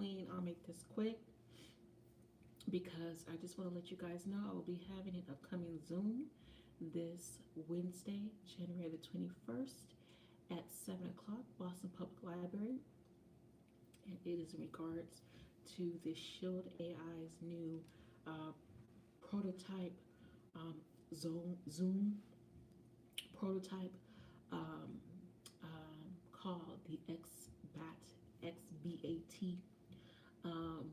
LaQueen. I'll make this quick because I just want to let you guys know I will be having an upcoming Zoom this Wednesday, January the 21st at 7 o'clock, Boston Public Library. And it is in regards to the Shield AI's new uh, prototype Zoom prototype um, called the XBAT, um,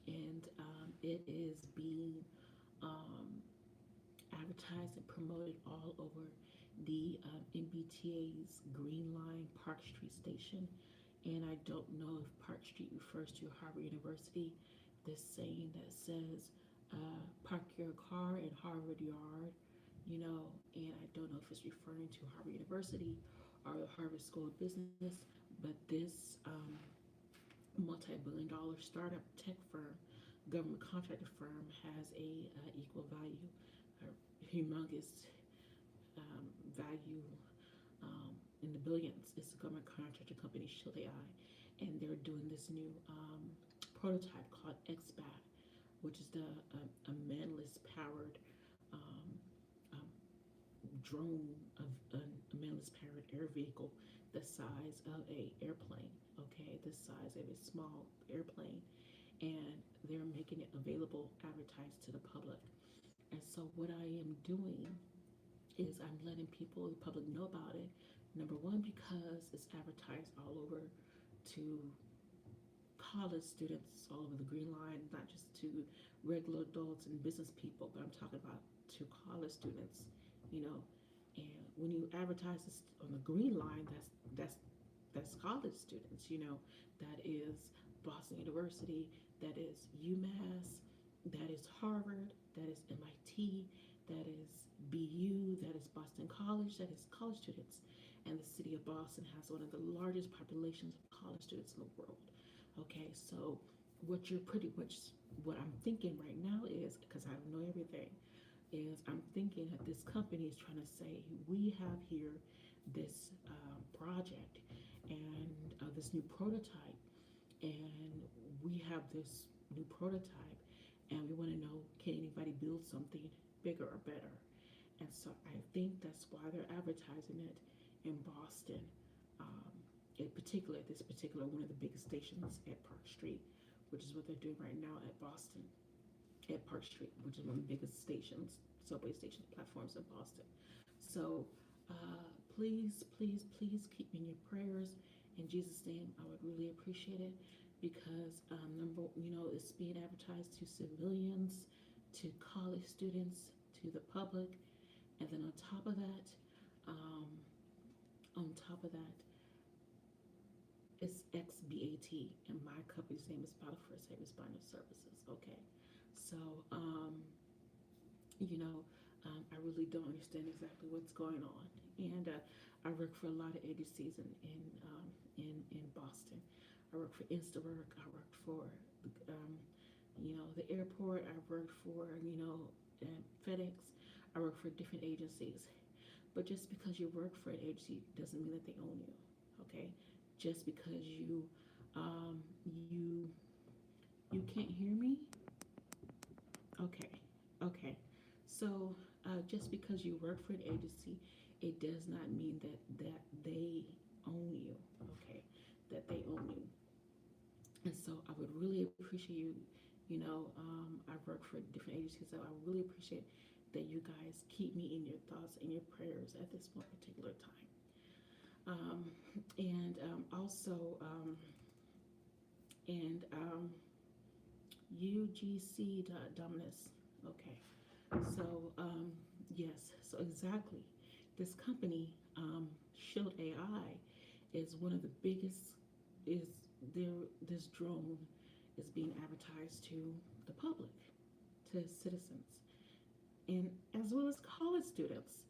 and it is being um, advertised and promoted all over the MBTA's Green Line Park Street station. And I don't know if Park Street refers to Harvard University. This saying that says, park your car in Harvard Yard, and I don't know if it's referring to Harvard University or the Harvard School of Business, but this multi-billion-dollar startup tech firm, government contractor firm, has a equal value, humongous value in the billions. It's a government contractor company, Shield AI, and they're doing this new prototype called XBAT, which is a manless powered um, um, drone of a manless powered air vehicle the size of a airplane. Okay, the size of a small airplane, and they're making it available, advertised to the public. And so what I am doing is I'm letting people, the public, know about it. Number one, because it's advertised all over to college students all over the Green Line, not just to regular adults and business people, but I'm talking about to college students, you know. And when you advertise this on the Green Line, that's college students, That is Boston University, that is UMass, that is Harvard, that is MIT, that is BU, that is Boston College, that is college students. And the city of Boston has one of the largest populations of college students in the world. Okay, so what I'm thinking right now is, because I don't know everything, is I'm thinking that this company is trying to say, we have here this project and this new prototype, and we have this new prototype, and we want to know, can anybody build something bigger or better? And so I think that's why they're advertising it in Boston, in particular, this particular one of the biggest stations at Park Street, which is what they're doing right now at Boston, at Park Street, which is one of the biggest stations, subway stations, platforms in Boston. So please, please, please keep me in your prayers. In Jesus' name, I would really appreciate it, because it's being advertised to civilians, to college students, to the public, and then on top of that, it's XBAT, and my company's name is Battle for Safe Responder Services. Okay, so I really don't understand exactly what's going on, and I work for a lot of agencies in Boston. I work for Instawork. I worked for the airport. I worked for FedEx. I work for different agencies. But just because you work for an agency doesn't mean that they own you. Okay, just because you can't hear me. Okay, okay. So just because you work for an agency, it does not mean that they own you. Okay, that they own you. And so I would really appreciate you. I've worked for different agencies, so I really appreciate that you guys keep me in your thoughts and your prayers at this one particular time. And also, UGC Dominus. Okay, so yes, so exactly, this company, Shield AI, is one of the biggest. Is there? This drone is being advertised to the public, to citizens, and as well as college students.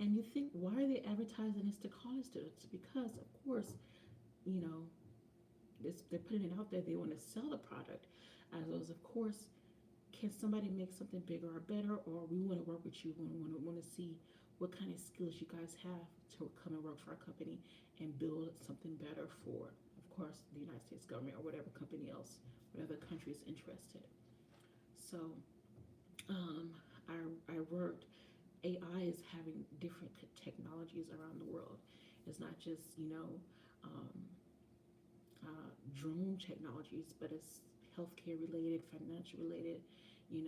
And you think, why are they advertising this to college students? Because of course, you know, they're putting it out there. They want to sell the product, as well as, of course, can somebody make something bigger or better? Or we want to work with you. We want to see what kind of skills you guys have to come and work for our company and build something better for, of course, the United States government or whatever company else, whatever country is interested. So um, I worked. AI is having different technologies around the world. It's not just um, drone technologies, but it's healthcare related, financial related, and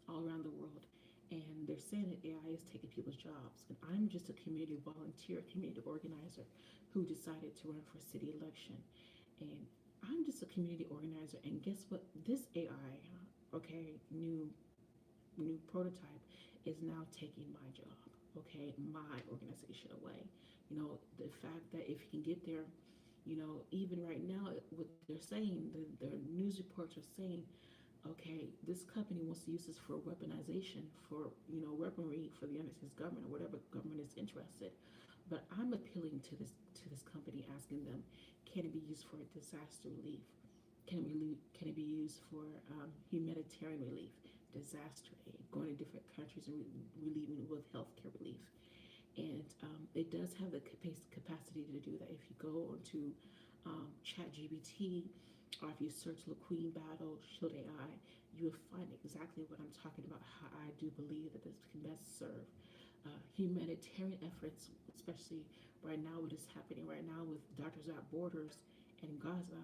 all around the world. And they're saying that AI is taking people's jobs. And I'm just a community volunteer, community organizer who decided to run for city election. And I'm just a community organizer. And guess what? This AI, okay, new prototype is now taking my job, okay, my organization away. The fact that if you can get there, even right now, what they're saying, the news reports are saying, okay, this company wants to use this for weaponization, for weaponry for the United States government or whatever government is interested. But I'm appealing to this company, asking them, can it be used for disaster relief? Can it be used for humanitarian relief, disaster aid, going to different countries and relieving with healthcare relief? And it does have the capacity to do that. If you go onto ChatGPT, or if you search LaQueen battle Shield AI, you will find exactly what I'm talking about. How I do believe that this can best serve humanitarian efforts, especially right now, what is happening right now with Doctors Without Borders in Gaza.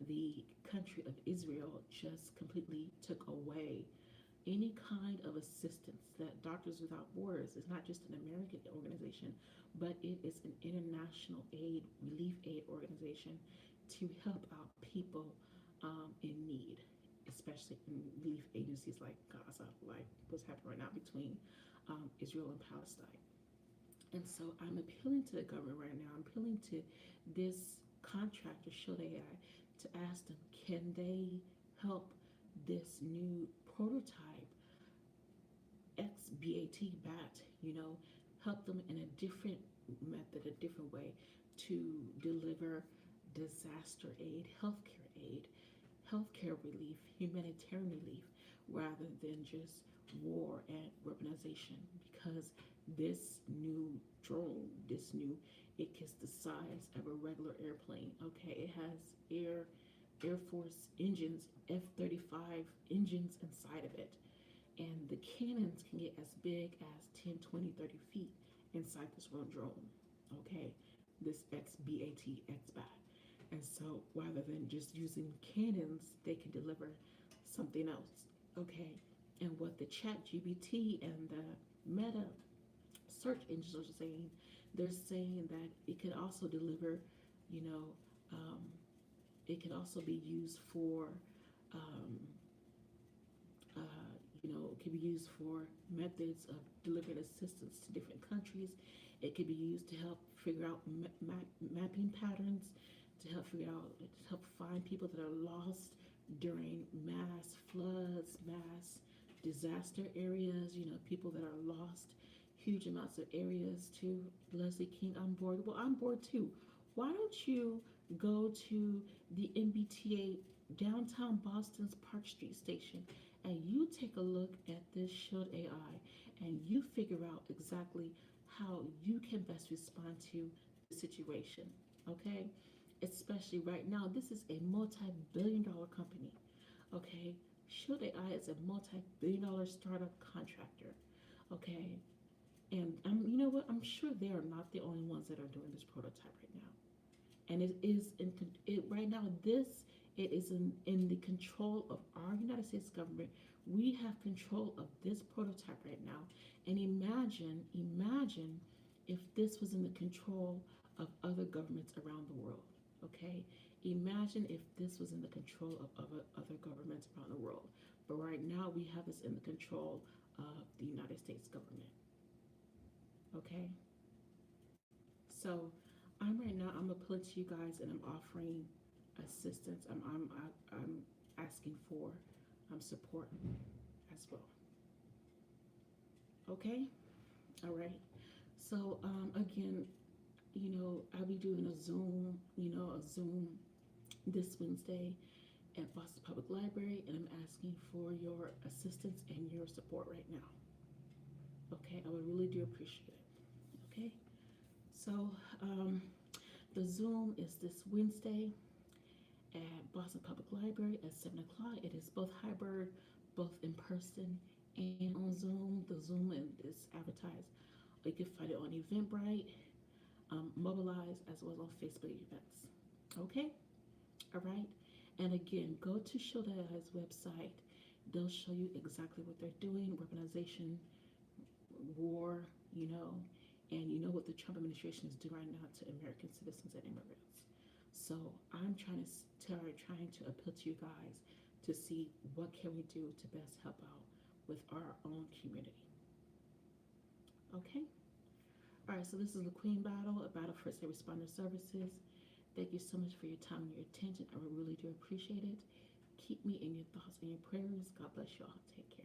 The country of Israel just completely took away any kind of assistance. That Doctors Without Borders is not just an American organization, but it is an international aid, relief aid organization to help out people in need, especially in relief agencies like Gaza, like what's happening right now between Israel and Palestine. And so I'm appealing to the government right now. I'm appealing to this contractor, Shield AI, to ask them, can they help this new prototype, XBAT, help them in a different method, a different way to deliver disaster aid, healthcare relief, humanitarian relief, rather than just war and weaponization. Because this new drone, it gets the size of a regular airplane. Okay, it has Air Force engines, F-35 engines inside of it. And the cannons can get as big as 10, 20, 30 feet inside this one drone. Okay, this XBAT. And so rather than just using cannons, they can deliver something else. Okay, and what the ChatGPT and the Meta search engines are saying, they're saying that it can also deliver, you know, um, it can also be used for, um, it can be used for methods of delivering assistance to different countries. It can be used to help figure out mapping patterns, to help find people that are lost during mass floods, mass disaster areas. People that are lost, huge amounts of areas too. Leslie King on board. Well, I'm board too. Why don't you go to the MBTA downtown Boston's Park Street station and you take a look at this Shield AI and you figure out exactly how you can best respond to the situation, okay? Especially right now, this is a multi-billion-dollar company, okay? Shield AI is a multi-billion-dollar startup contractor, okay? And you know what? I'm sure they are not the only ones that are doing this prototype right now. And it is right now. It is in the control of our United States government. We have control of this prototype right now. And imagine if this was in the control of other governments around the world. Okay, imagine if this was in the control of other governments around the world. But right now we have this in the control of the United States government. Okay, so I'm appealing to you guys, and I'm offering assistance. I'm asking for support as well. Okay, all right. So again, I'll be doing a Zoom this Wednesday at Boston Public Library, and I'm asking for your assistance and your support right now. Okay, I would really do appreciate it. Okay, so The Zoom is this Wednesday at Boston Public Library at 7 o'clock. It is both hybrid, both in person and on Zoom. The Zoom is advertised. You can find it on Eventbrite, Mobilize, as well as on Facebook events. Okay? All right? And again, go to Showdi's website. They'll show you exactly what they're doing, weaponization, war, you know, and you know what the Trump administration is doing right now to American citizens and immigrants. So I'm trying to appeal to you guys to see what can we do to best help out with our own community. Okay? All right, so this is LaQueen Battle, a battle for state responder services. Thank you so much for your time and your attention. I really do appreciate it. Keep me in your thoughts and your prayers. God bless you all. Take care.